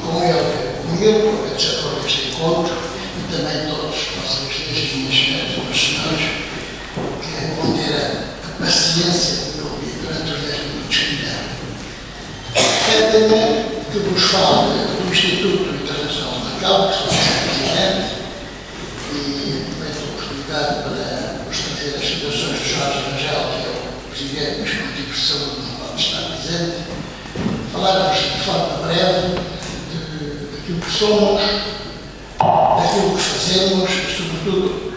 com ele, comigo, etc., deste encontro, e também todos os conselheiros, minhas senhoras e meus senhores, que vão ter a paciência de me ouvir durante os 10 minutos que me deram. Pedem-me que vos fale do Instituto Internacional de Macau, que sou o presidente, e aproveito a oportunidade para vos trazer as situações de Jorge Rangel, que é o presidente, mas por motivos de saúde não pode estar presente, falar-vos de forma breve daquilo que somos, daquilo que fazemos e, sobretudo,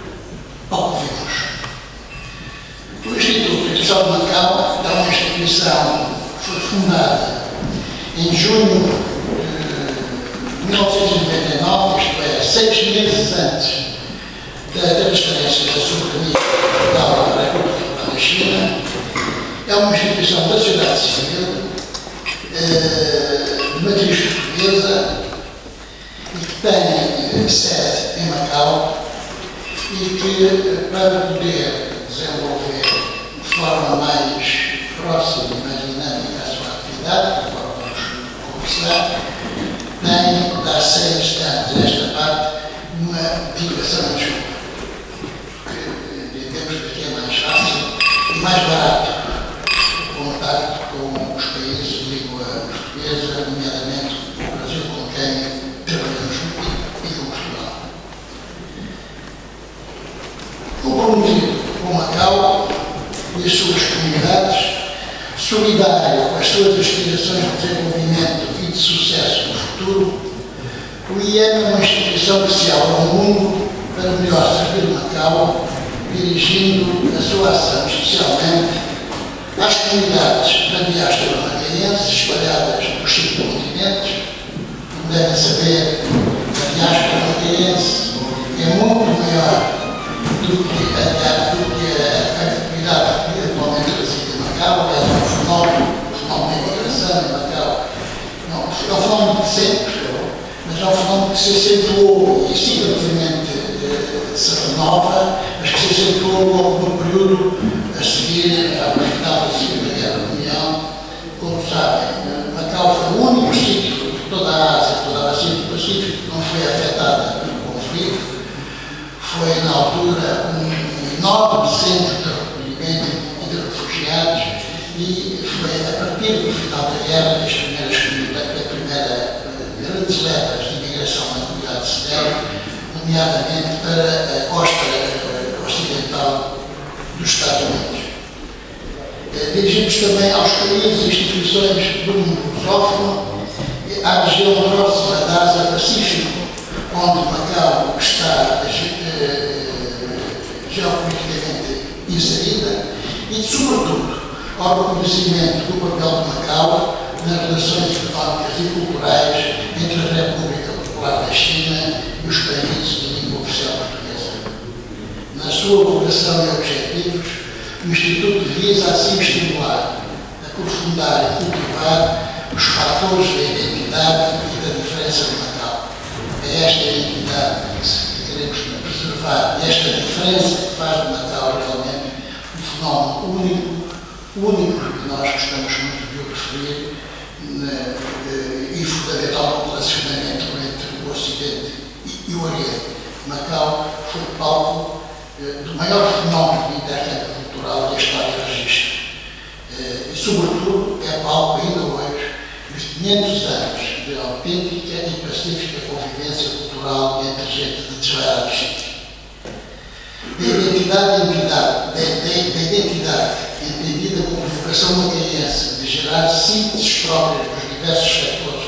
ao que vimos. O Instituto Internacional de Macau é uma instituição que foi fundada em junho de 1999, isto é, 6 meses antes da transferência da soberania da República Popular da China. É uma instituição da sociedade civil, de matriz portuguesa, e que tem sede em Macau e que, para poder desenvolver de forma mais próxima e mais dinâmica a sua atividade, conforme vamos conversar, tem de há 6 anos esta parte uma dedicação de desculpa, que entendemos que é mais fácil e mais barato o contacto com os países de língua portuguesa, nomeadamente o Brasil, com quem trabalhamos muito, e com Portugal. Comprometido com Macau e as suas comunidades, solidário com as suas aspirações de desenvolvimento e de sucesso no futuro, o IEM é uma instituição oficial ao mundo para melhor servir Macau, dirigindo a sua ação especialmente às comunidades da diáspora macaense espalhadas por 5 continentes. Como devem saber, a diáspora macaense é muito maior do que a atividade que atualmente reside em Macau. É um fenómeno da imigração em Macau. Não, é um fenómeno de sempre, mas é um fenómeno que se acentuou e significativamente se renova, mas que se acentuou logo no período a seguir ao final da Segunda Guerra Mundial. Como sabem, Macau foi o único sítio de toda a Ásia, toda a Ásia do Pacífico, que não foi afetada pelo conflito. Foi, na altura, um enorme centro de recolhimento e de refugiados, e foi a partir do final da guerra que as primeiras grandes levas de imigração na comunidade se deram, nomeadamente para a costa ocidental dos Estados Unidos. Dirigimos também aos países e instituições do mundo lusófono, à região próxima da Ásia-Pacífico, onde Macau está geopoliticamente inserida, e, sobretudo, ao reconhecimento do papel de Macau nas relações económicas e culturais entre a República Popular da China e os países de língua oficial portuguesa. Na sua vocação e objetivos, o Instituto visa assim estimular, aprofundar e cultivar os fatores da identidade e da diferença de Macau. É esta identidade que queremos preservar, e esta diferença que faz de Macau realmente um fenómeno único que nós gostamos muito de o referir, e fundamental no relacionamento entre o Ocidente e o Oriente. Macau foi palco do maior fenómeno de internet cultural da história registra. E, sobretudo, é palco ainda hoje dos 500 anos de autêntica e pacífica convivência cultural entre gente de desvarados sítios. Da identidade entendida como vocação macaense de gerar sínteses próprias dos diversos setores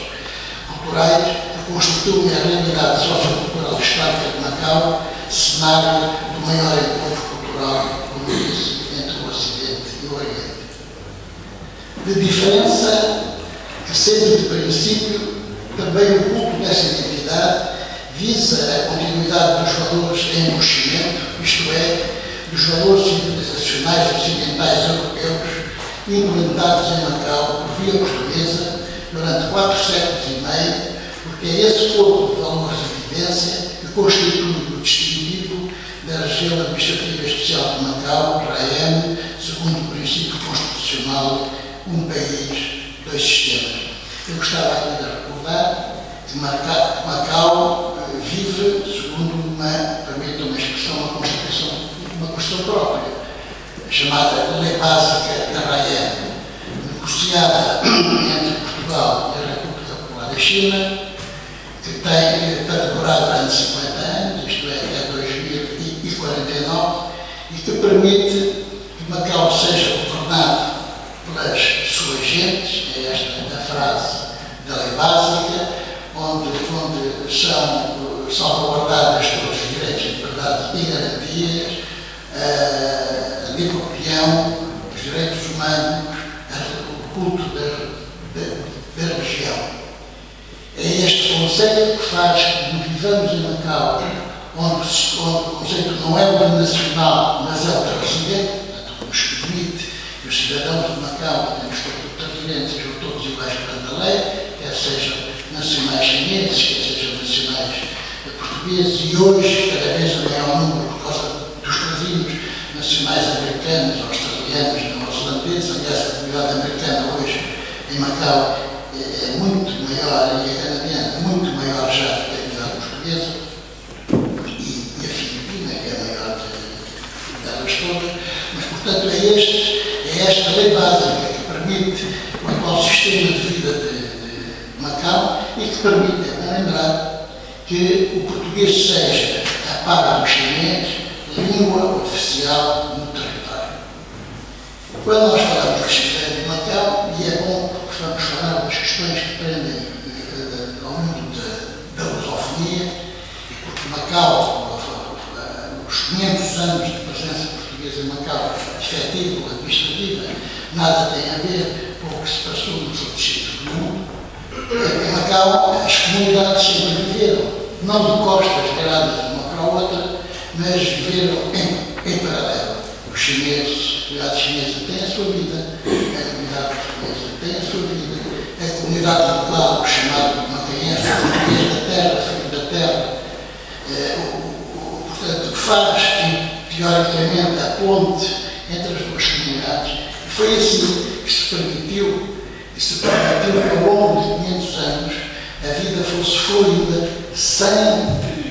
culturais que constituem a realidade sociocultural histórica de Macau, cenário do maior encontro cultural, como disse, entre o Ocidente e o Oriente. De diferença que, sendo de princípio, também o culto dessa identidade visa a continuidade dos valores em crescimento, isto é, dos valores civilizacionais ocidentais europeus implementados em Macau por via portuguesa durante 4 séculos e meio, porque é esse corpo de valores e vivência que constitui o distintivo da região administrativa especial de Macau, RAEM, segundo o princípio constitucional, um país, 2 sistemas. Eu gostava ainda de recordar Macau vive, segundo permite uma expressão, uma Constituição própria, chamada Lei Básica da Raia, negociada entre Portugal e a República Popular da China, que tem para decorar durante 50 anos, isto é, até 2049, e que permite que Macau seja governado pelas suas gentes, é esta a frase da Lei Básica, onde são salvaguardadas todos os direitos, liberdades e garantias, a livre opinião, os direitos humanos, o culto da religião. É este conceito que faz que vivamos em Macau, onde o conceito não é o nacional, mas é o do Ocidente, portanto, nos permite que os cidadãos de Macau tenham estatuto pertinente, sejam todos iguais perante a lei, quer sejam nacionais chineses, quer sejam nacionais portugueses, e hoje, cada vez a maior número, por causa dos casinos nacionais americanos, australianos, neozelandeses. Aliás, a comunidade americana hoje em Macau é muito maior, e a canadiana é muito maior já do que a comunidade portuguesa, e a filipina, que é a maior delas todas. Mas, portanto, é esta lei básica que permite o atual sistema de vida de Macau e que permite, lembrar, que o português seja, a par do chinês, língua oficial no território. Quando nós falamos de Macau, e é bom que vamos falar das questões que prendem ao mundo da lusofonia, porque Macau, os 500 anos de presença portuguesa em Macau, efetiva ou administrativa, nada tem a ver com o que se passou nos outros sítios do mundo. Em Macau, as comunidades sempre viveram, não de costas viradas uma para a outra, mas viveram em paralelo. Os chineses, a comunidade chinesa tem a sua vida, a comunidade portuguesa tem a sua vida, a comunidade local, chamada macaense, português da terra, filho da terra, portanto, faz, teoricamente, a ponte entre as duas comunidades. E foi assim que se permitiu que ao longo de 500 anos a vida fosse fluida, sem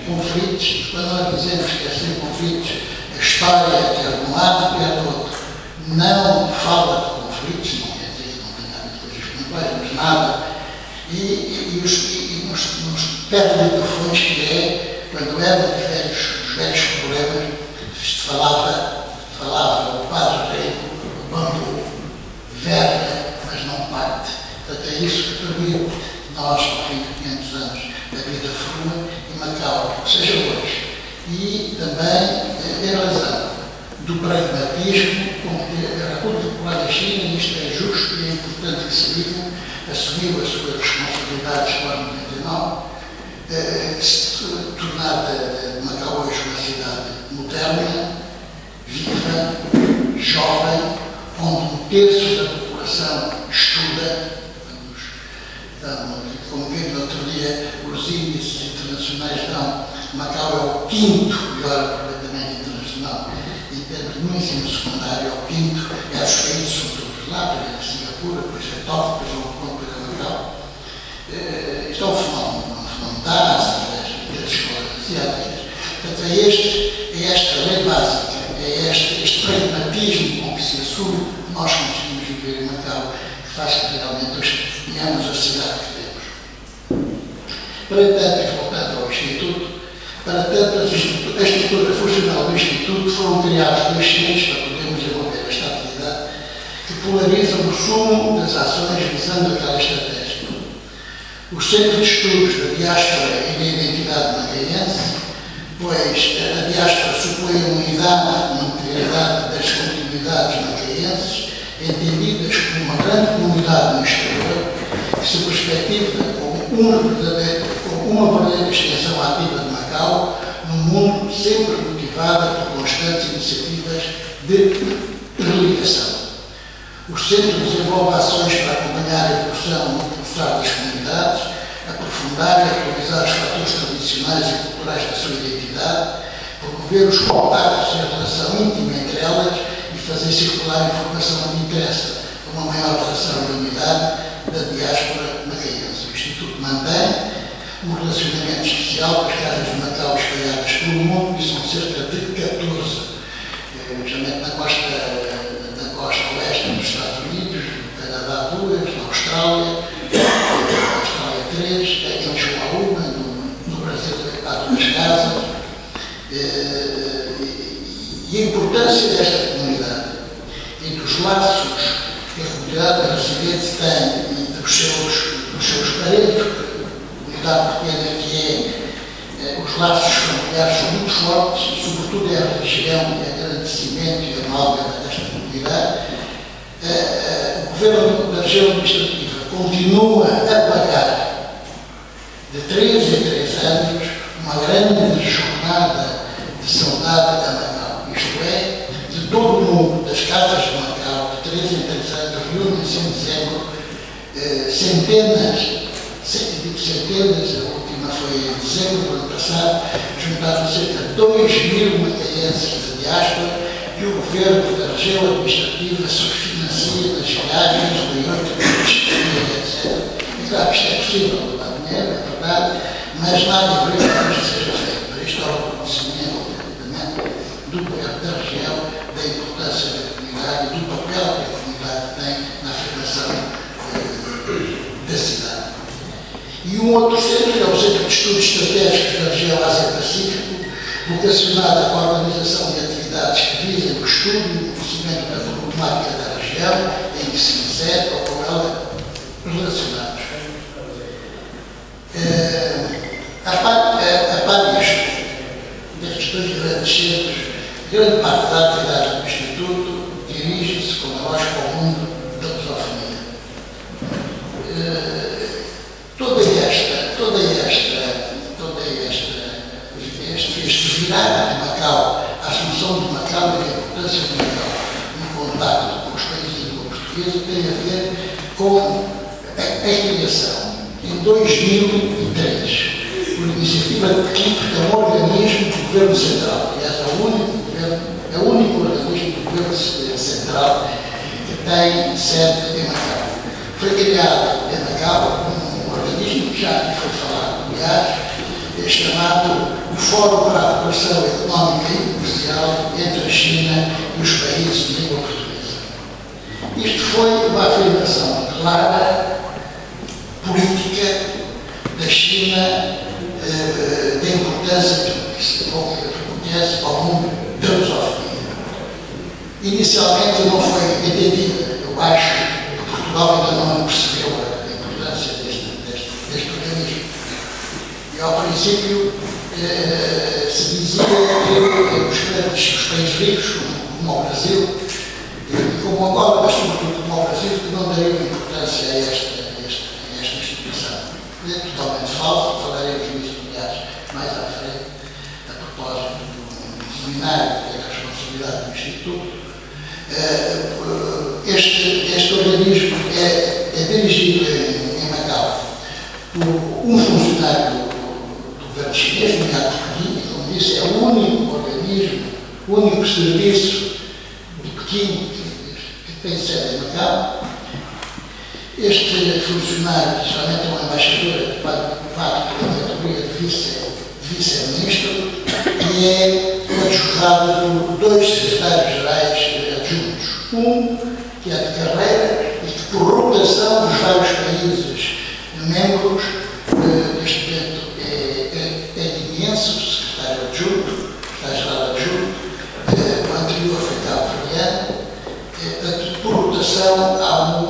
conflitos. Quando nós dizemos que é sem conflitos, a história, quer de um lado, quer do outro, não fala de conflitos, não quer dizer que não tenha havido coisas pontuais, mas nada. E nos perde-tufões que é, quando eram os velhos problemas, falava o padre rei, o bambu, verga, mas não parte. Portanto, é isso que permite nós, ao fim de 500 anos, a vida flua em Macau, seja hoje. E também em razão do pragmatismo com que a República Popular da China, e isto é justo e é importante que se diga, assumiu as suas responsabilidades no ano 99, se tornar Macau hoje uma cidade moderna, viva, jovem, onde 1/3 da população estuda. Como vimos no outro dia, os índices internacionais dão, Macau é o 5º melhor aproveitamento internacional em termos de ensino secundário, é o 5º, é os países são todos lá, por exemplo, Singapura, depois é Tóquio, depois Hong Kong, depois é Macau. Isto é um fenómeno da Ásia, das escolas asiáticas. Portanto, é esta lei básica, é este pragmatismo com que se assume, nós conseguimos viver em Macau, que faz que realmente hoje tenhamos a cidade que temos. Para tanto, e voltando ao Instituto, para tanto, a estrutura funcional do Instituto foram criados 2 centros para podermos desenvolver esta atividade que polarizam o sumo das ações visando aquela estratégia. O Centro de Estudos da Diáspora e da Identidade Macaense, pois a diáspora supõe a unidade e integridade das comunidades macaenses, entendidas como uma grande comunidade no exterior, que se perspectiva como uma verdadeira extensão ativa de Macau, num mundo sempre motivada por constantes iniciativas de religação. O Centro desenvolve ações para acompanhar a evolução multipolar das comunidades, aprofundar e atualizar os fatores tradicionais e culturais da sua identidade, promover os contactos e a relação íntima entre elas e fazer circular a informação que interessa para uma maior relação e unidade da diáspora macaense. O Instituto mantém um relacionamento especial com as casas de Macau espalhadas pelo mundo, e são cerca de 14, justamente na costa oeste dos Estados Unidos, no Canadá 2, na Austrália 3, aqui em Chihuahua, no Brasil também há 2 casas, e a importância desta comunidade e dos laços que a comunidade residente tem entre os seus parentes, comunidade pequena que é, os laços familiares são muito fortes, e sobretudo é a religião, é o agradecimento e a amálgama desta comunidade. O governo da região administrativa continua a pagar de 3 em 3 anos uma grande jornada de saudade da Macau, isto é, de todo o mundo das casas de Macau, de 3 em 3 anos, reúnem-se em dezembro centenas, a última foi em dezembro do ano passado, juntaram cerca de 2.000 macaenses da diáspora, e o governo da região administrativa subfinancia nas viagens de 8 meses, etc. E claro, isto é possível, não dá dinheiro, é verdade, mas nada obriga que isto seja feito. Mas isto é o reconhecimento, evidentemente, do governo da região, da importância da comunidade e do papel que a comunidade tem na afirmação da cidade. E um outro centro, que é o Centro de Estudos Estratégicos da Região Ásia-Pacífico, vocacionado à organização de atividades que visem o estudo e o conhecimento da problemática da região, em que se insere ou com ela relacionados. A par destes 2 grandes centros, grande parte da atividade do Instituto dirige-se connosco ao mundo da lusofonia. Este virar de Macau, a assunção de Macau e a importância de Macau no contacto com os países de língua portuguesa tem a ver com a criação, em 2003, por iniciativa de Pequim, que é um organismo do Governo Central. Aliás, é o único organismo do Governo Central que tem sede em Macau. Foi criado em Macau um organismo que já foi falado, aliás, chamado o Fórum para a Cooperação Económica e Comercial entre a China e os países de língua portuguesa. Isto foi uma afirmação clara, política, da China, da importância que se reconhece ao mundo da lusofonia. Inicialmente não foi entendida. Eu acho que Portugal ainda não percebeu a importância deste organismo. E ao princípio se dizia que os países ricos, como o Brasil, e como Angola, mas sobretudo como o Brasil, que não dariam importância a esta instituição. É totalmente falso, falaremos nisso, aliás, mais à frente, a propósito do seminário que é a responsabilidade do Instituto. Este organismo é dirigido em Macau por um funcionário do governo chinês, nomeado Pequim, e, como disse, é o único organismo, o único serviço de Pequim que tem sede em Macau. Este funcionário, geralmente é um embaixador ocupado pela categoria de vice-ministro, e é adjudicado por 2 secretários-gerais adjuntos. Um que é de carreira e que, por rotação dos vários países membros, neste momento é guineense, o secretário adjunto, secretário-geral adjunto, o anterior foi cabo-verdiano. Portanto, por rotação, há um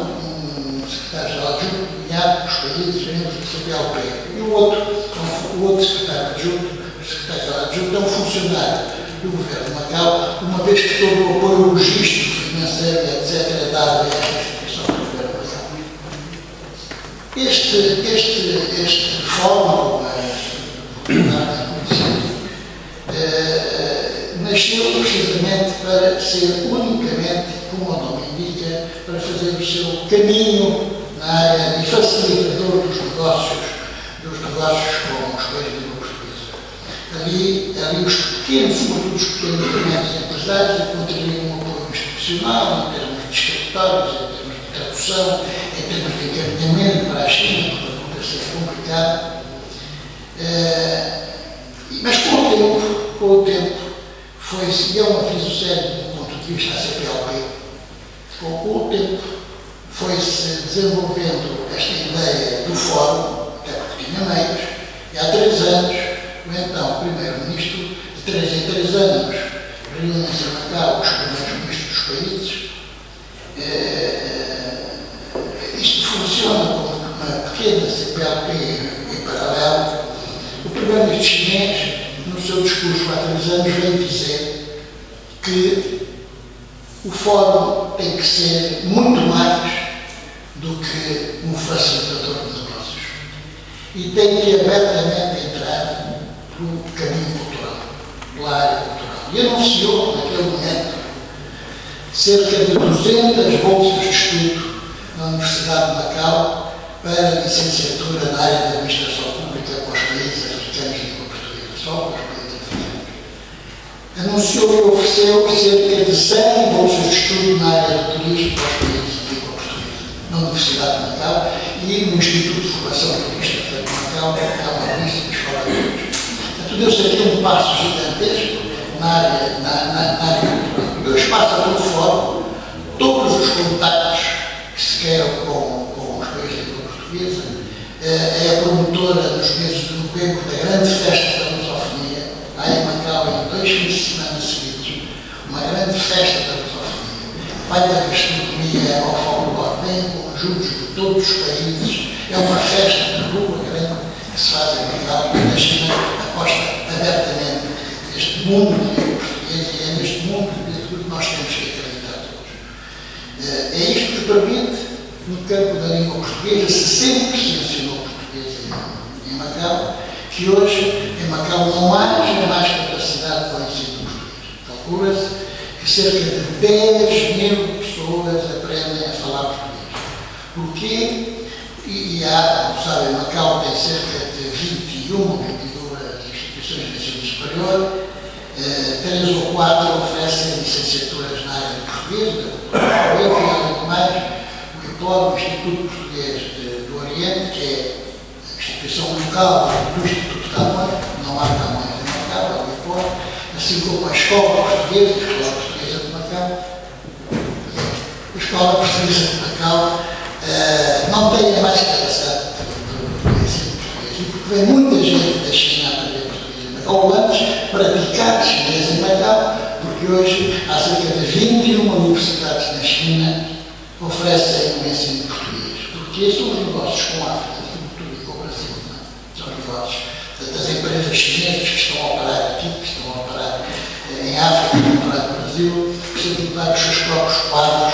secretário-geral adjunto nomeado pelos países membros do CPLP. E o outro secretário adjunto, o secretário-geral adjunto, é um funcionário do governo de Macau, uma vez que todo o apoio logístico, financeiro, etc., é dado a esta instituição do governo de Macau. Este fórum, nasceu precisamente para ser unicamente, como o nome indica, para fazer o seu caminho na área de facilitador dos negócios com os países de língua portuguesa. Ali os pequenos, sobretudo os pequenos e médios empresários, encontrariam um apoio institucional, em termos de escritórios, em termos de tradução, em termos de encaminhamento para a China, porque pode ser complicado. Mas com o tempo, foi-se, e é um aviso sério do ponto de vista da CPLP, com o tempo foi-se desenvolvendo esta ideia do fórum, até porque tinha meios, e há 3 anos, o então primeiro-ministro, de 3 em 3 anos, reúnem-se a Macau os primeiros ministros dos países. Isto funciona como uma pequena CPLP em paralelo. O primeiro-ministro chinês, no seu discurso há 3 anos, veio dizer que o fórum tem que ser muito mais do que um facilitador de negócios e tem que abertamente entrar pelo caminho cultural, pela área cultural. E anunciou, naquele momento, cerca de 200 bolsas de estudo na Universidade de Macau para licenciatura na área da administração pública para os países africanos de língua portuguesa, só para os países africanos. Anunciou e ofereceu cerca de 100 bolsas de estudo na área do turismo para os países de língua portuguesa, na Universidade de Macau e no Instituto de Formação Turística de Macau, que é uma belíssima escola de turismo. Portanto, deu-se aqui um passo gigantesco na área cultural. E hoje passa pelo fórum todos os contactos que se queiram com os países de língua portuguesa. É a promotora nos meses de novembro da grande festa da lusofonia, há em Macau em 2 fins de semana seguidos, uma grande festa da lusofonia. Vai da gastronomia ao folclore, vem conjuntos de todos os países, é uma festa de rua grande que se faz em Macau, e a China aposta abertamente neste mundo de língua portuguesa e é neste mundo que nós temos que acreditar todos. É isto que permite, no campo da língua portuguesa, se sempre se ensinou português em Macau, que hoje em Macau não haja mais capacidade para o ensino português. Calcula-se que cerca de 10.000 pessoas aprendem a falar português. Porquê? E há, como sabem, Macau tem cerca de 21 ou 22 instituições de ensino superior, 3 ou 4 oferecem licenciaturas na área de português, e além do mais, o IPOR, o Instituto Português do Oriente, que é a instituição local do Instituto Camões, não há Camões em Macau, é o IPOR, assim como a Escola Portuguesa de Macau. A Escola Portuguesa de Macau não tem a mais capacidade de ensino português, e porque vem muita gente da China a aprender português em Macau, ou antes praticar chinês em Macau, porque hoje há cerca de 21 universidades na China que oferecem o ensino português. Porque são os negócios com a África, sobretudo e com o Brasil, não? São negócios das empresas chinesas que estão a operar aqui, que estão a operar em África, que estão a operar no Brasil, precisam de dar os seus próprios quadros,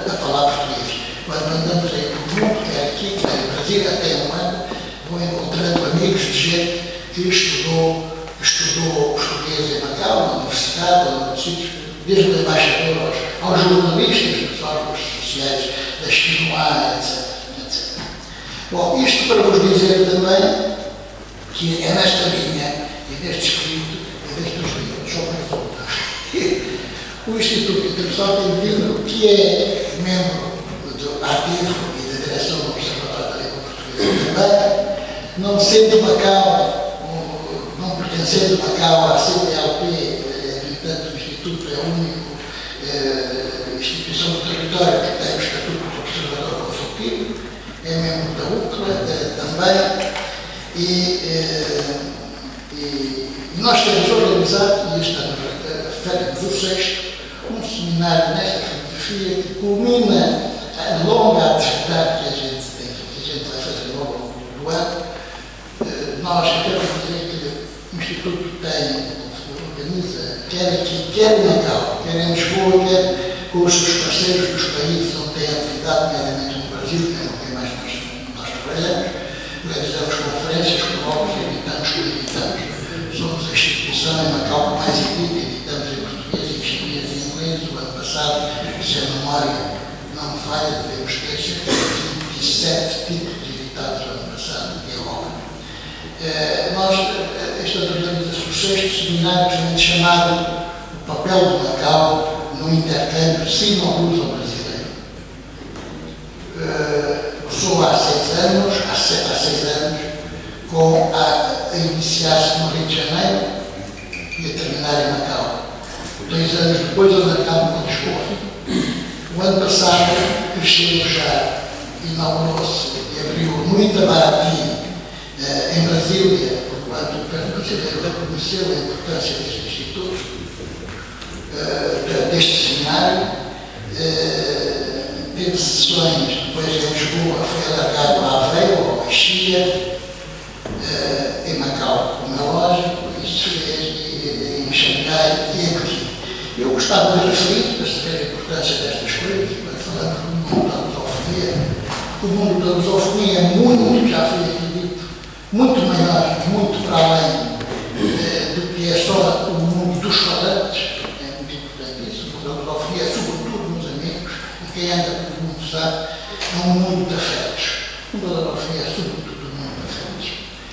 a falar português. Quando andamos aí pelo mundo, quer aqui, quer no Brasil, até um ano, vou encontrando amigos de gente que estudou português em Macau, na universidade, ou nos sítios, desde o embaixador aos jornalistas dos órgãos sociais da Xinhua, etc. Bom, isto para vos dizer também que é nesta linha e neste espírito, e nestes livros, só para voltar. O Instituto Internacional tem vindo, que é membro ativo e da direção do Observatório da Língua Portuguesa também, não sendo Macau, não pertencendo Macau à CPLP, no entanto, o Instituto é a única instituição do território que tem o Estatuto do Observador Consultivo, é membro da UCLA também, e nós temos organizado, e este ano faremos o 6º, um seminário nesta filosofia que culmina a longa atividade que a gente tem, que a gente vai fazer ao longo do ano. Nós queremos dizer que o Instituto organiza, quer aqui, quer em Macau, quer em Lisboa, quer com os seus parceiros dos países onde tem atividade, nomeadamente no Brasil, que é o que mais nós trabalhamos. Realizamos conferências, colóquios, editamos. Somos a instituição em Macau que mais editamos em português, em chinês e em inglês. O ano passado, se a memória não me falha, devemos ter cerca de 27 títulos editados no ano passado, em Europa. Esta organização, o 6º seminário, que chamado O Papel de Macau no Intercâmbio Sino-Luso-Brasileiro. Sou há 6 anos, a iniciar-se no Rio de Janeiro e a terminar em Macau. 2 anos depois eu acabo em Lisboa. O ano passado cresceu já, inaugurou-se e abriu no Itabaraty, em Brasília, porquanto o governo brasileiro reconheceu a importância deste instituto, deste seminário. Teve sessões, depois em Lisboa foi alargado a Aveiro, ao Mexia, em Macau, como é lógico, isso é em Xangai e em Pequim. Eu gostava de referir, para saber a importância destas coisas, falando do mundo da lusofonia. O mundo da lusofonia é muito, já foi aqui dito, muito maior, muito para além do que é só o mundo dos falantes. É muito importante isso. O mundo da lusofonia é sobretudo nos amigos, e quem anda pelo mundo sabe, é um mundo de afetos. O mundo da lusofonia é sobretudo um mundo de afetos.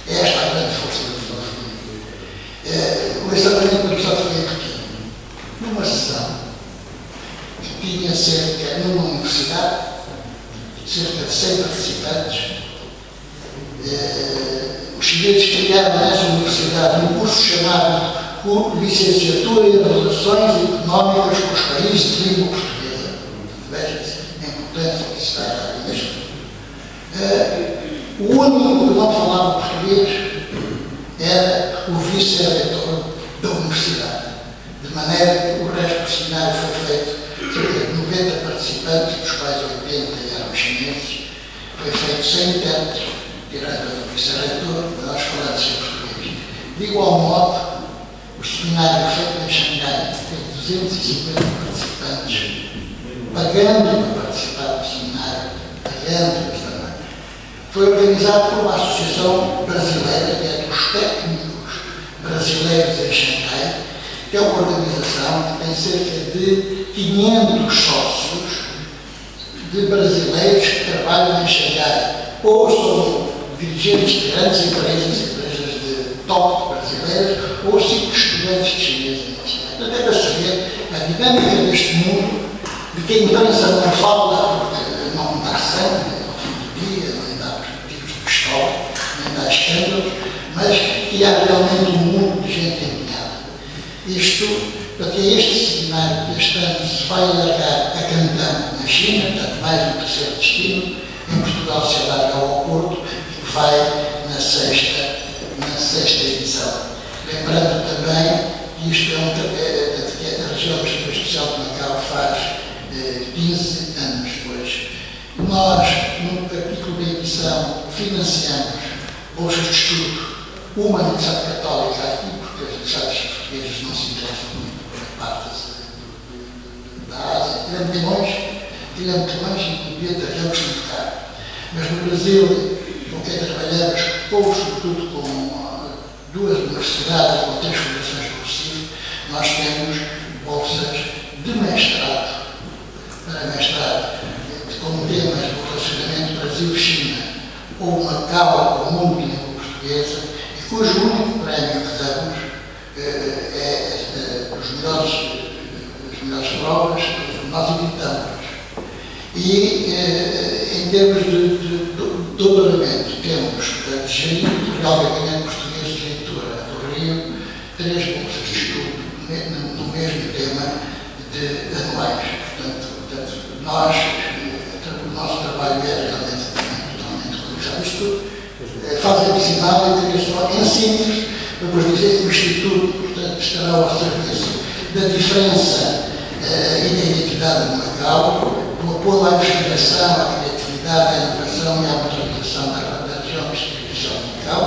É esta a grande força da lusofonia. O exatamente do Estado foi em Pequim. Numa sessão que tinha cerca, numa universidade, cerca de 100 participantes, os chineses criaram nessa universidade um curso chamado Licenciatura em Relações Económicas com os Países de Língua Portuguesa. Veja-se a importância que se está nisto. O único que não falava português era o vice-reitor da universidade. De maneira que o resto do seminário foi feito, cerca de 90 participantes, dos quais 80 eram chineses, foi feito sem intérprete, tirando o vice-reitor, nós falando sem português. De igual modo, o seminário feito em Xangai teve 250 participantes, pagando para participar do seminário, pagando também. Foi organizado por uma associação brasileira, que é dos técnicos brasileiros em Xangai, que é uma organização que tem cerca de 500 sócios de brasileiros que trabalham em Xangai, ou são dirigentes de grandes empresas de top brasileiras, ou simples estudantes chineses em Xangai. Então, deve saber a dinâmica deste mundo, de que a imprensa não fala, porque não dá sangue, nem ao fim do dia, nem dá perspectivas de pistola, nem dá escândalos, mas que há realmente um mundo de gente empenhada. Isto, porque este seminário que este ano se vai alargar a Cantão, na China, portanto, mais um terceiro destino. Em Portugal se alarga ao Porto, e vai na sexta edição. Lembrando também que isto que a região especial de Macau faz 15 anos depois. Nós, no capítulo da edição, financiamos bolsas de estudo, uma na Universidade Católica aqui, porque as universidades portuguesas não se interessam muito por partes da Ásia. Tiramos de longe e podia trabalhamos muito caro. Mas no Brasil, com quem trabalhamos, ou sobretudo com 2 universidades, com 3 fundações do Recife, nós temos bolsas de mestrado, para mestrado, com temas do relacionamento Brasil-China, ou Macau, ou mundo de língua portuguesa, e cujo único prémio que damos é as melhores provas que nós editamos. E em termos de doutoramento, temos de Engenharia Portugal e Gabinete Português de Leitura do Rio 3 bolsas de estudo no mesmo tema de anuais. Portanto, o nosso trabalho é realmente totalmente realizado. Isto faz a sinal internacional em síntese, eu vou dizer que o Instituto, portanto, estará ao serviço da diferença e da identidade de Macau, do apoio à investigação, à criatividade, à inovação e à modernização da região de distribuição de Macau,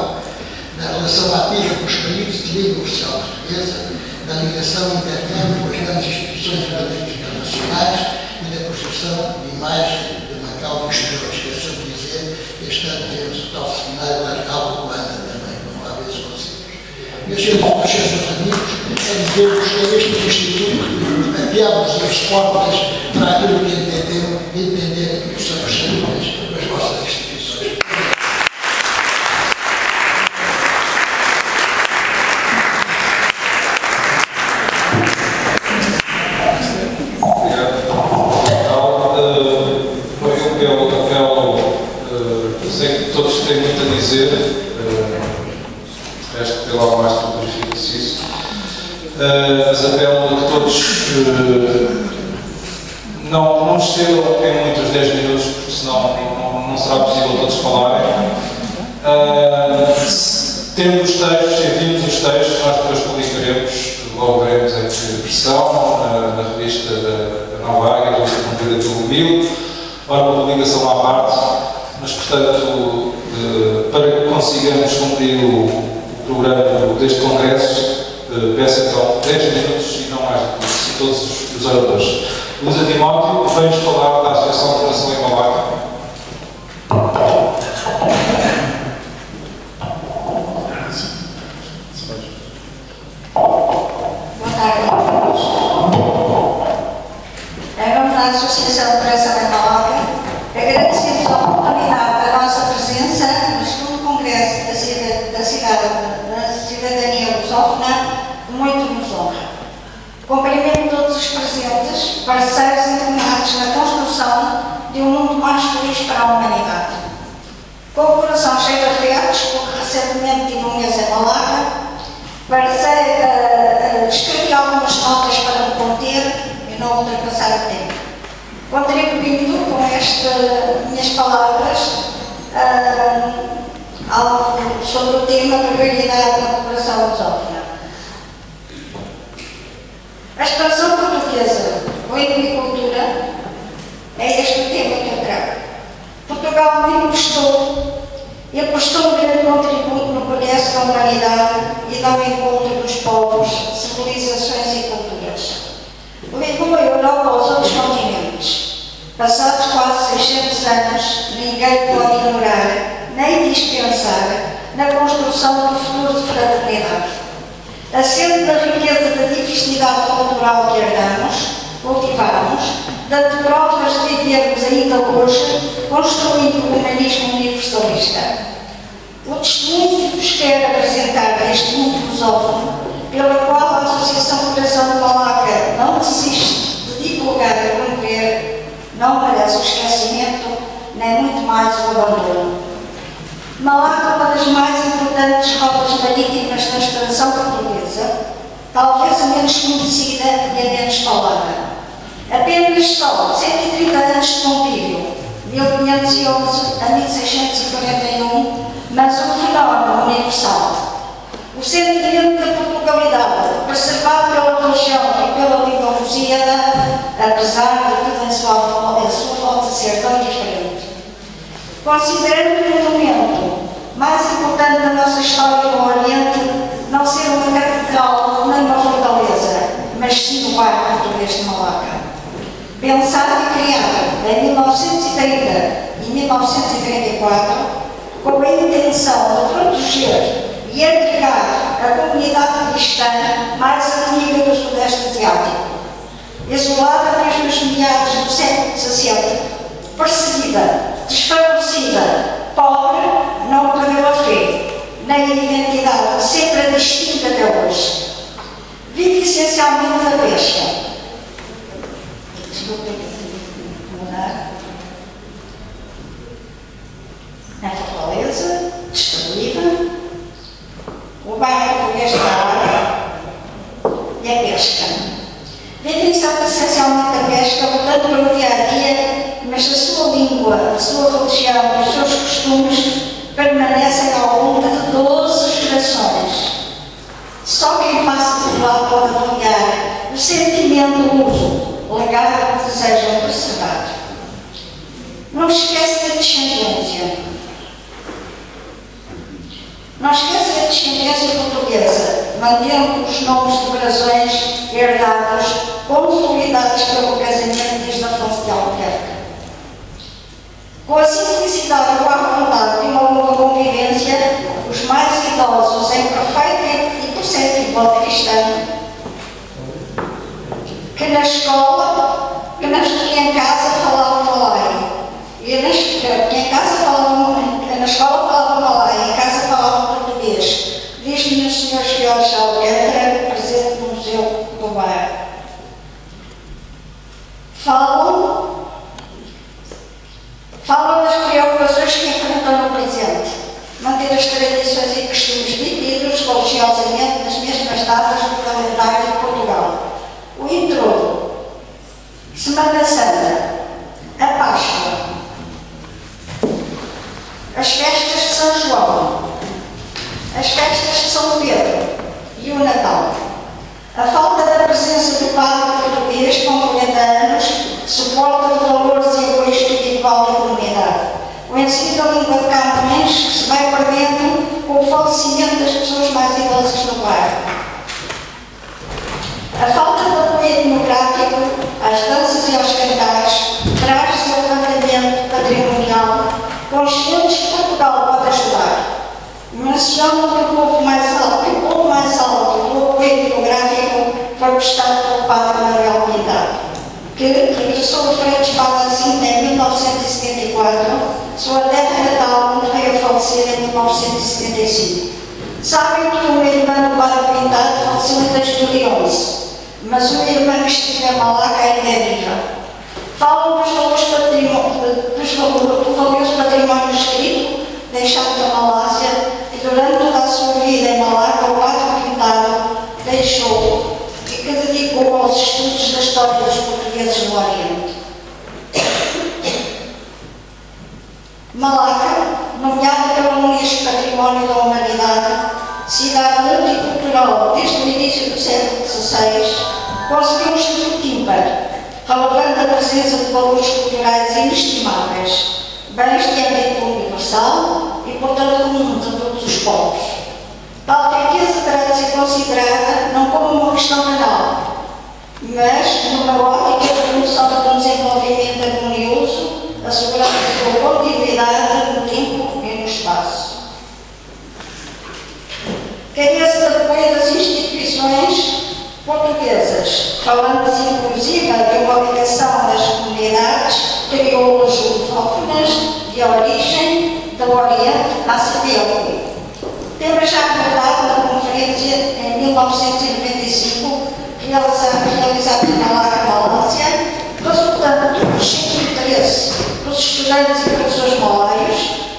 da relação ativa com os países de língua oficial portuguesa, da ligação interna com as grandes instituições académicas internacionais e da projeção de imagem de Macau no exterior. Esqueceu de dizer que este ano temos o tal seminário largado do Luanda também, como lá vezes conseguimos. Meus senhores amigos, é dizer-vos que este Instituto abre-vos as portas para aquilo que entenderem que são as saídas das vossas instituições. Obrigado. Então, foi um apelo, eu sei que todos têm muito muito a dizer, acho que tem logo mais fotografias isso, mas apelo a que todos não excedam em muitos 10 minutos, porque senão não será possível todos falarem. Temos os textos, enviamos os textos, nós depois publicaremos, logo veremos em que versão, na revista da Nova Águia, a revista promovida pelo MIL, para uma publicação à parte, mas portanto, para que consigamos cumprir o programa deste congresso, peço então 10 minutos e não mais do que isso, todos os oradores. Luísa Timóteo, vens falar da Associação de Coração em Malaca. Boa tarde a todos. Em nome da Associação de Coração em Malaca, agradecemos a oportunidade da nossa presença no segundo Congresso da Cidadania Lusófona, que muito nos honra. Cumprimento todos os presentes, parceiros empenhados na construção de um mundo mais feliz para a humanidade. Com o coração cheio de afetos, porque recentemente tive um mês em Malaca, escrevi algumas notas para me conter e não ultrapassar o tempo. Contribuindo com estas minhas palavras algo sobre o tema prioridade na população lusófona. A expansão portuguesa, língua e cultura, é este o tema que eu trago. Portugal me apostou um grande contributo no progresso da humanidade e no encontro dos povos, civilizações e culturas. Ligou a Europa aos outros continentes. Passados quase 600 anos, ninguém pode ignorar nem dispensar na construção do futuro de fraternidade. Assente da riqueza da diversidade cultural que herdamos, cultivamos, dando provas de vivermos ainda hoje, construindo o humanismo universalista. O testemunho que vos quero apresentar a este mundo lusófono, pela qual a Associação Coração de Malaca não desiste de divulgar e promover, não merece o esquecimento, nem muito mais o abandono. Malaca é uma das mais importantes rotas marítimas na expansão portuguesa, talvez a menos conhecida e a menos falada. Apenas só 130 anos de convívio, 1511 a 1641, mas um fenómeno universal. O sentimento da Portugalidade, preservado pela religião e pela língua lusíada, apesar de tudo em sua volta ser tão diferente. Considerando o momento mais importante da nossa história no Oriente não ser uma catedral nem uma fortaleza, mas sim o bairro português de Malaca. Pensado e criado em 1930 e 1934, com a intenção de proteger e abrigar a comunidade cristã mais antiga do Sudeste Asiático, isolada desde os meados do século XVII, perseguida, desfavorecida, pobre, não perdeu a fé, nem a identidade, sempre a distinta até hoje. Vive essencialmente da pesca. Desculpem, mudar. Na Fortaleza, destruída, o bairro português da água e a pesca. Vivem essencialmente a pesca, lutando pelo dia a dia, mas a sua língua, a sua religião e os seus costumes permanecem ao longo de 12 gerações. Só quem passa por lá pode avaliar o sentimento uso, legado que desejam preservar. Não esquece da descendência. Não esquece da descendência portuguesa, mantendo os nomes de brasões herdados, consolidados pelo casamento desde Afonso de Albuquerque. Com a simplicidade e a vontade de uma longa convivência, os mais idosos, em perfeita e perceptível cristã, que na escola, que em casa falavam malai, que em casa falavam, na escola falavam malai, em casa falavam português, diz-me o Sr. Jorge Albuquerque, presente no Museu do Bairro. Falam das preocupações que enfrentam no presente, das tradições e costumes vividos religiosamente nas mesmas datas do calendário de Portugal. O introito, Semana Santa, a Páscoa, as festas de São João, as festas de São Pedro e o Natal. A falta da presença do padre português com 90 anos suporta de valores e apoio espiritual da comunidade. O ensino da língua de Camões que se vai perdendo com o falecimento das pessoas mais idosas do bairro. A falta de apoio etnográfico às danças e aos cantares traz-se ao levantamento patrimonial, conscientes que Portugal pode ajudar. Mencionam que o povo mais alto do apoio etnográfico foi prestado pelo padre Manuel Pintado, que regressou a Freire de Espada-Cinta em 1974, sua terra natal, onde veio a falecer em 1975. Sabem que uma irmã do padre Pintado faleceu em 2011, mas uma irmã que estive em Malaca ainda é viva. Falam do valioso património escrito deixado na Malásia e durante toda a sua vida em Malaca o padre Pintado deixou e que dedicou aos estudos da história dos portugueses no Oriente. Malaca, nomeada pela Unesco Património da Humanidade, cidade multicultural desde o início do século XVI, conseguiu um estatuto ímpar, relevando a presença de valores culturais inestimáveis, bens de âmbito universal e, portanto, comuns a todos os povos. Tal riqueza terá de ser considerada não como uma questão banal, mas numa ótica de promoção do desenvolvimento harmonioso, assegurando a sua continuidade no tempo e no espaço. Carece de apoio das instituições portuguesas, falando-se inclusive de uma ligação das comunidades crioulas lusófonas de origem do Oriente à Sibéria. Tema já abordado na conferência em 1995, realizada na Malaca, Malásia, resultando do crescente interesse dos estudantes e professores malaios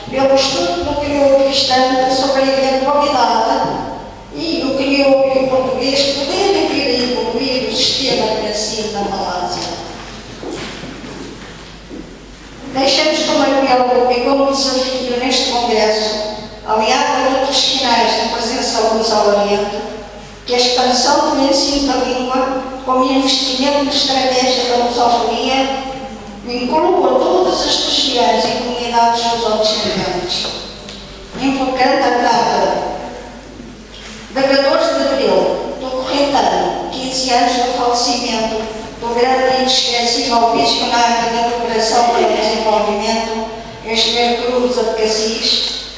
pelo estudo do crioulo cristão sobre a eventualidade e o crioulo e o português poderem vir a evoluir o sistema de ensino na Malásia. Deixamos como arqueólogo e como desafio neste congresso, aliado a outros sinais da presença lusa ao Oriente, que a expansão do ensino da língua, como investimento na estratégia da lusofonia, inclua todas as regiões e comunidades lusodescendentes, invocando a data de 14 de abril do corrente ano, 15 anos do falecimento do grande e inesquecível visionário da cooperação para o desenvolvimento, engenheiro Cruz de Cassis,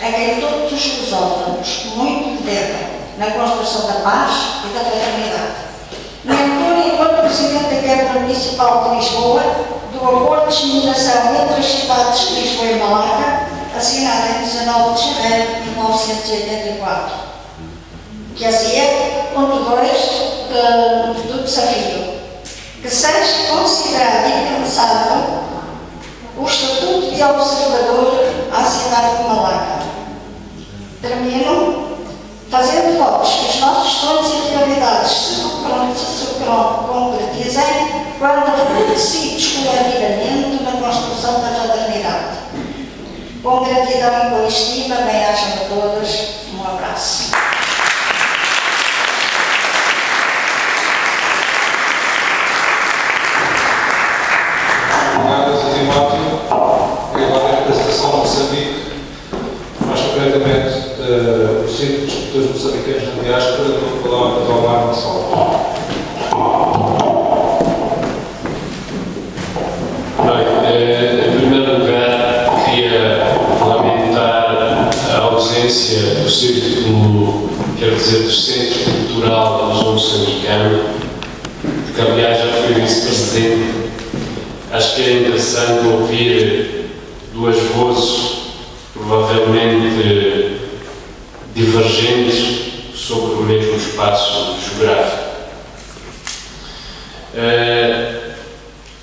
a quem todos os lusófonos muito devem na construção da paz e da fraternidade. No entorno, enquanto Presidente da Câmara Municipal de Lisboa, do acordo de disseminação entre as cidades de Lisboa e Malaca, assinado em 19 de janeiro de 1984, que assim é ponto 2 do desafio, que seja considerado e pensado o Estatuto de Observador à cidade de Malaca. Termino fazendo votos que os nossos sonhos e realidades se concretizem quando reconhecidos colaborativamente na construção da fraternidade. Com gratidão e com estima, bem-ajam a todos. Um abraço. Obrigado, Zé Timóteo. E agora a representação de Moçambique, mais concretamente o Centro de Escritores Moçambicanos na Diáspora, do Palácio de Omar Gonçalves. Em primeiro lugar, queria lamentar a ausência do Círculo, quero dizer, do Centro Cultural Luso-Moçambicano, que aliás já foi vice-presidente. Acho que é interessante ouvir duas vozes, provavelmente divergentes, sobre o mesmo espaço geográfico.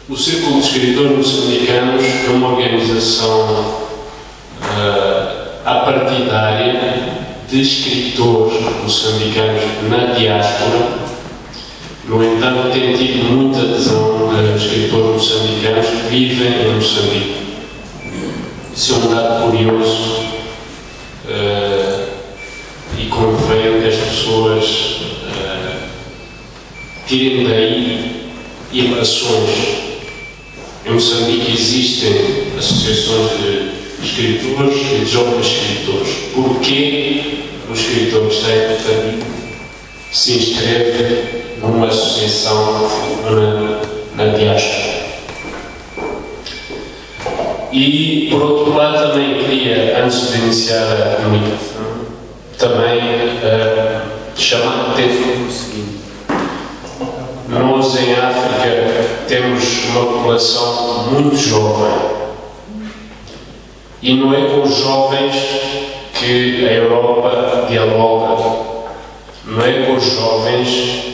O Círculo de Escritores Moçambicanos é uma organização aparentemente partidária de escritores moçambicanos na diáspora. No entanto, tem tido muita adesão a escritores moçambicanos que vivem em Moçambique. Isso é um dado curioso e convém que as pessoas tirem daí ilações. Em Moçambique existem associações de escritores e de jovens escritores. Porquê o escritor que está em Moçambique se inscreve numa associação na diáspora? E, por outro lado, também queria, antes de iniciar a comunicação, também chamar a atenção no seguinte. Nós, em África, temos uma população muito jovem. E não é com os jovens que a Europa dialoga. Não é com os jovens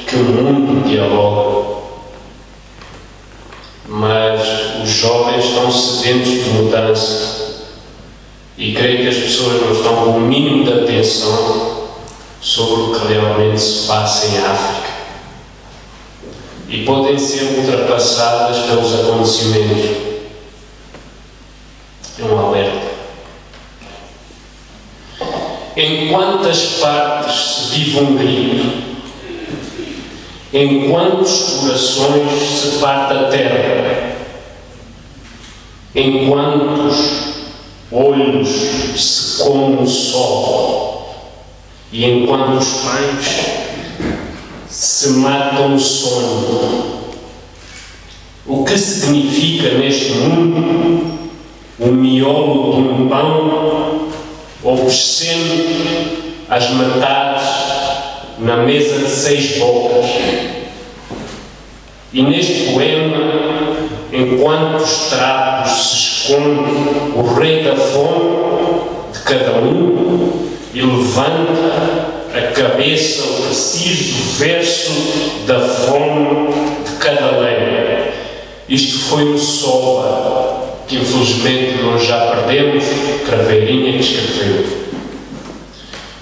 que o mundo dialoga. Mas os jovens estão sedentos de mudança. E creio que as pessoas não estão com o mínimo de atenção sobre o que realmente se passa em África. E podem ser ultrapassadas pelos acontecimentos. É um alerta. Em quantas partes se vive um grito? Em quantos corações se parte a terra? Em quantos olhos se come o sol? E em quantos pães se mata um sonho? O que significa neste mundo o miolo de um pão oferecendo as metades na mesa de 6 bocas? E neste poema, enquanto os trapos se esconde o rei da fome de cada um e levanta a cabeça o preciso verso da fome de cada lei. Isto foi o Soba, que infelizmente nós já perdemos, Craveirinha, que escreveu.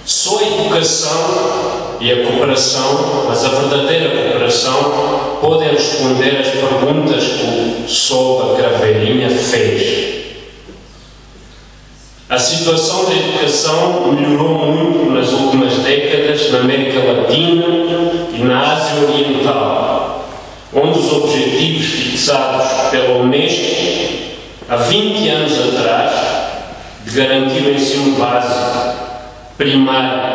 Só a educação e a cooperação, mas a verdadeira cooperação, podem responder às perguntas que o Soba Craveirinha fez. A situação da educação melhorou muito nas últimas décadas na América Latina e na Ásia Oriental, onde os objetivos fixados pela Unesco há 20 anos atrás, de garantir o ensino básico primário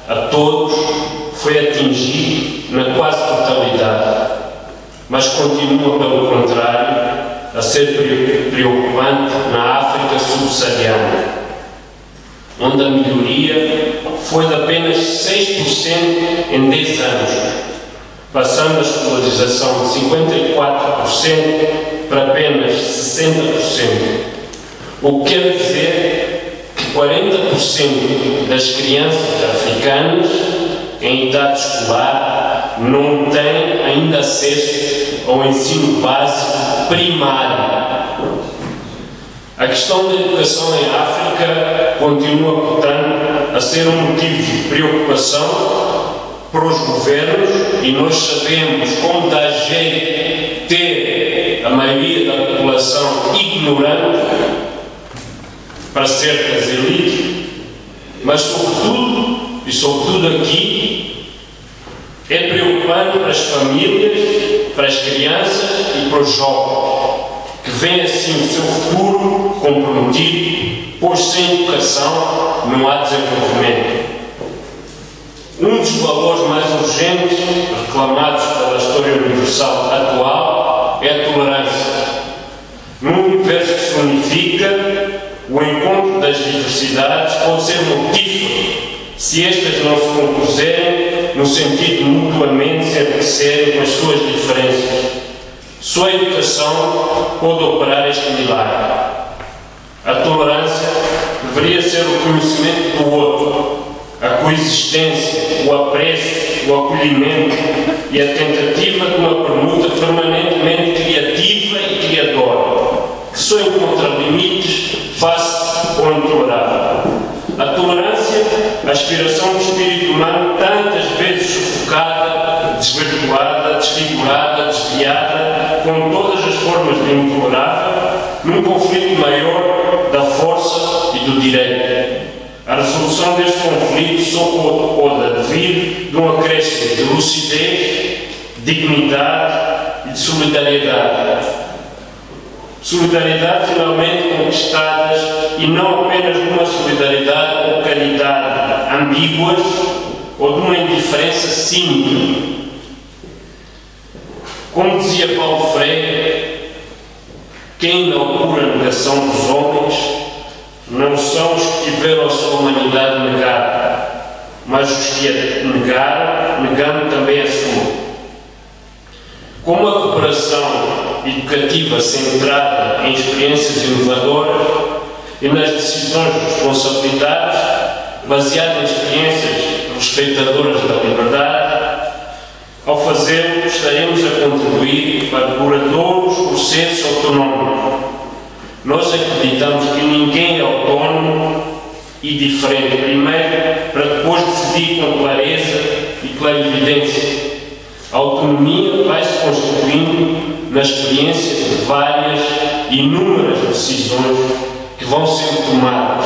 a todos, foi atingido na quase totalidade, mas continua, pelo contrário, a ser preocupante na África subsaariana, onde a melhoria foi de apenas 6% em 10 anos, passando a escolarização de 54% para apenas 60%. O que quer dizer que 40% das crianças africanas em idade escolar não têm ainda acesso ao ensino básico primário. A questão da educação em África continua, portanto, a ser um motivo de preocupação para os governos, e nós sabemos como dá jeito ter a maioria da população ignorante para certas elites, mas sobretudo aqui, é preocupante para as famílias, para as crianças e para os jovens, que veem assim o seu futuro comprometido, pois sem educação não há desenvolvimento. Um dos valores mais urgentes reclamados pela história universal atual é a tolerância. Num universo que se unifica, o encontro das diversidades pode ser mortífero se estas não se compuserem no sentido de mutuamente se enriquecerem com as suas diferenças. Só a educação pode operar este milagre. A tolerância deveria ser o conhecimento do outro, a coexistência, o apreço, o acolhimento e a tentativa de uma permuta permanentemente criativa e criadora, que só encontra limites face ao intolerável. a aspiração do espírito humano, tantas vezes sufocada, desvirtuada, desfigurada, desviada, com todas as formas de intolerável, num conflito maior da força e do direito. A resolução deste conflito só pode advir de um acréscimo de lucidez, dignidade e de solidariedade. Solidariedade finalmente conquistadas, e não apenas de uma solidariedade ou caridade ambíguas ou de uma indiferença cínica. Como dizia Paulo Freire, quem inaugura a negação dos homens não são os que tiveram a sua humanidade negada, mas os que a negaram, negando também a sua. Como a cooperação educativa centrada em experiências inovadoras e nas decisões de responsabilidades, baseada em experiências respeitadoras da liberdade, ao fazê-lo estaremos a contribuir para duradouros processos autonómicos. Nós acreditamos que ninguém é autónomo e diferente, primeiro, para depois decidir com clareza e clarividência. A autonomia vai se constituindo na experiência de várias e inúmeras decisões que vão sendo tomadas.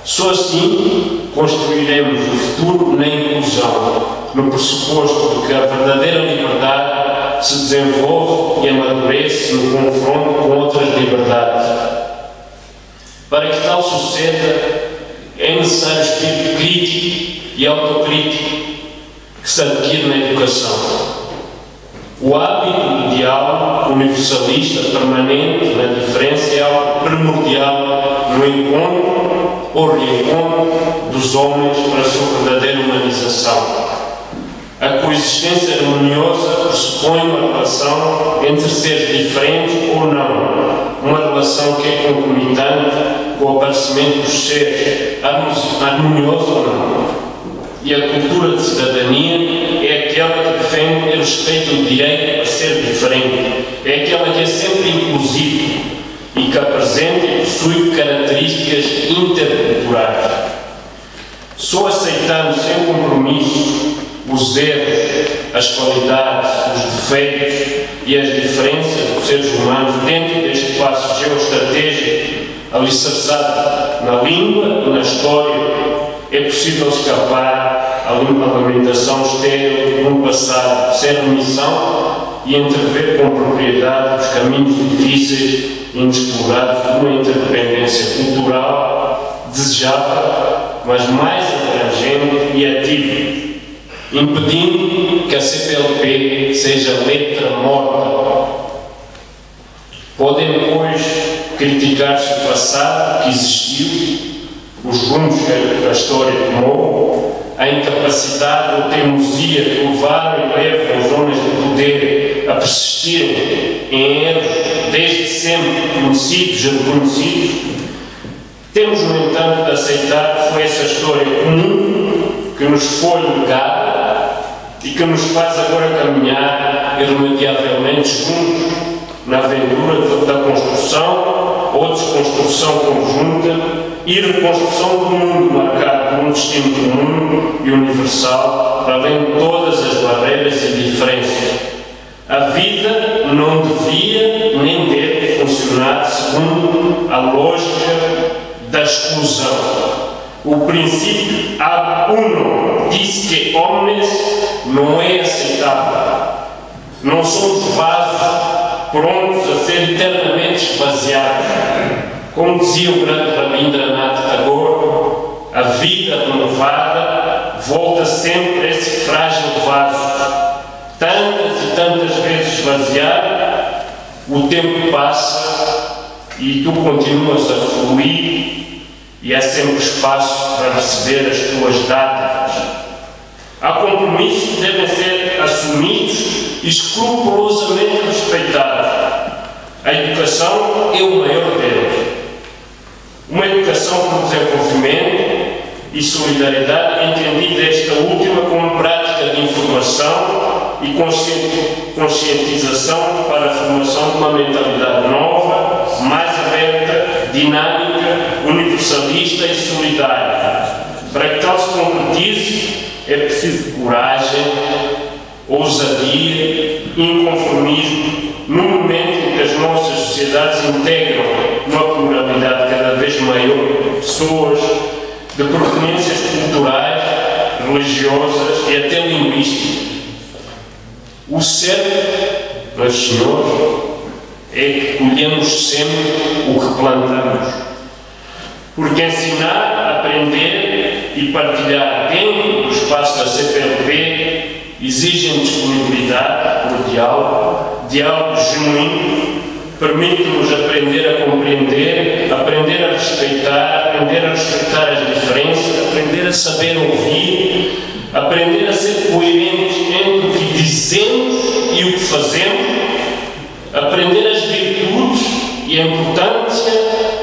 Só assim construiremos o futuro na inclusão, no pressuposto de que a verdadeira liberdade se desenvolve e amadurece no confronto com outras liberdades. Para que tal suceda, é necessário espírito crítico e autocrítico que se adquire na educação. O hábito do diálogo universalista permanente na diferença é algo primordial no encontro ou reencontro dos homens para a sua verdadeira humanização. A coexistência harmoniosa pressupõe uma relação entre seres diferentes ou não, uma relação que é concomitante com o aparecimento dos seres, harmonioso ou não. E a cultura de cidadania é aquela que defende e respeita o direito a ser diferente, é aquela que é sempre inclusiva e que apresenta e possui características interculturais. Só aceitando sem compromisso os erros, as qualidades, os defeitos e as diferenças dos seres humanos dentro deste espaço geoestratégico alicerçado na língua e na história, é possível escapar à alimentação estéril de um passado sem remissão e entrever com propriedade os caminhos difíceis e inexplorados de uma interdependência cultural desejável, mas mais abrangente e ativa, impedindo que a CPLP seja letra morta. Podem, pois, criticar-se o passado que existiu, os rumos que a história tomou, a incapacidade ou teimosia que levaram e levam os homens de poder a persistirem em erros desde sempre conhecidos e reconhecidos. Temos, no entanto, de aceitar que foi essa história comum que nos foi legada e que nos faz agora caminhar irremediavelmente juntos na aventura da construção ou desconstrução conjunta e reconstrução do mundo marcado por um destino comum e universal, para além de todas as barreiras e diferenças. A vida não devia nem deve funcionar segundo a lógica da exclusão. O princípio ab uno diz que homens não é aceitável. Não somos vasos prontos a ser eternamente esvaziados. Como dizia o grande Rabindranath Tagore, a vida renovada volta sempre a esse frágil vaso. Tantas e tantas vezes esvaziado, o tempo passa e tu continuas a fluir e há sempre espaço para receber as tuas dádivas. Há compromissos que devem ser assumidos e escrupulosamente respeitados. A educação é o maior deles. Uma educação por desenvolvimento e solidariedade, entendida esta última como prática de informação e conscientização para a formação de uma mentalidade nova, mais aberta, dinâmica, universalista e solidária. Para que tal se preciso é preciso coragem, ousadia, inconformismo, no momento em que as nossas sociedades integram uma pluralidade cada vez maior de pessoas, de proveniências culturais, religiosas e até linguísticas. O certo, meus senhores, é que colhemos sempre o que plantamos. Porque ensinar, aprender e partilhar dentro do espaço da CPLP exigem disponibilidade por diálogo genuíno, permite-nos aprender a compreender, aprender a respeitar as diferenças, aprender a saber ouvir, aprender a ser coerentes entre o que dizemos e o que fazemos, aprender as virtudes e a importância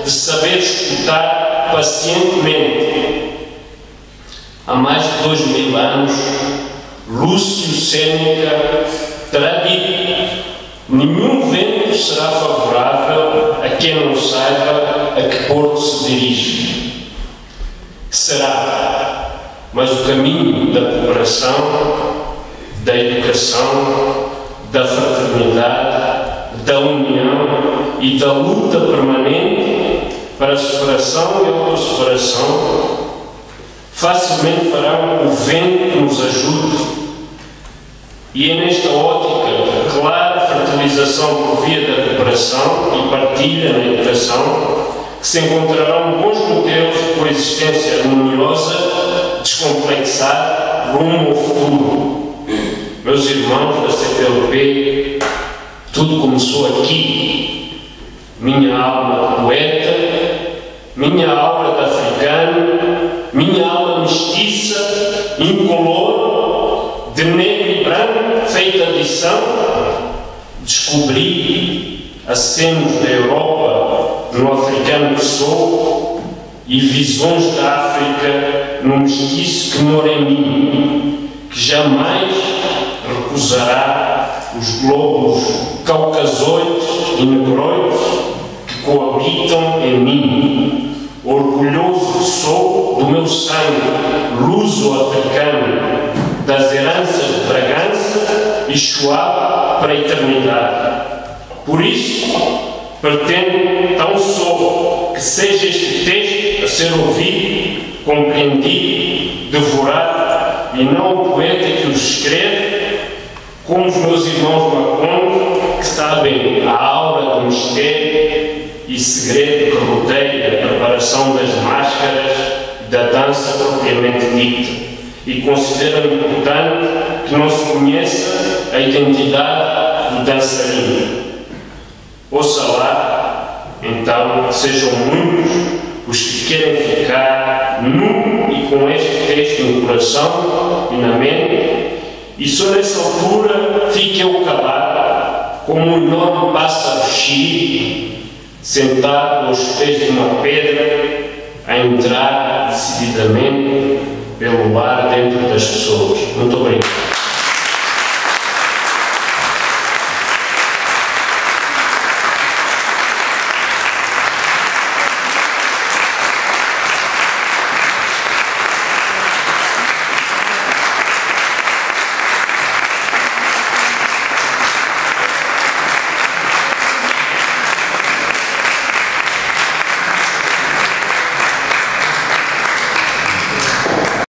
de saber escutar pacientemente. Há mais de 2000 anos, Lúcio Sêneca terá dito: nenhum vento será favorável a quem não saiba a que porto se dirige. Será, mas o caminho da cooperação, da educação, da fraternidade, da união e da luta permanente para a superação e a autossuperação facilmente farão o vento que nos ajude. E é nesta ótica de clara fertilização por via da cooperação e partilha na educação que se encontrarão bons modelos de coexistência harmoniosa, descomplexada, rumo ao futuro. Meus irmãos da CPLP, tudo começou aqui. Minha alma poeta, minha aura de africano, minha alma mestiça, incolor, de negro e branco, feita adição. Descobri acenos da Europa no africano que sou e visões da África no mestiço que mora em mim, que jamais recusará os globos caucasoides e negroides que coabitam em mim. Orgulhoso sou do meu sangue luso-africano, das heranças de Bragança e Chuá para a eternidade. Por isso, pretendo tão só que seja este texto a ser ouvido, compreendido, devorado, e não o poeta que os escreve, como os meus irmãos Macondo, que sabem a aura do mistério e segredo que rodeia a preparação das máscaras da dança propriamente dita, e consideram importante que não se conheça a identidade do dançarino. Oxalá, então, sejam muitos os que querem ficar nu e com este texto no coração e na mente, e só nessa altura fique eu calado, como um enorme pássaro xiri, sentado aos pés de uma pedra, a entrar decididamente pelo ar dentro das pessoas. Muito obrigado.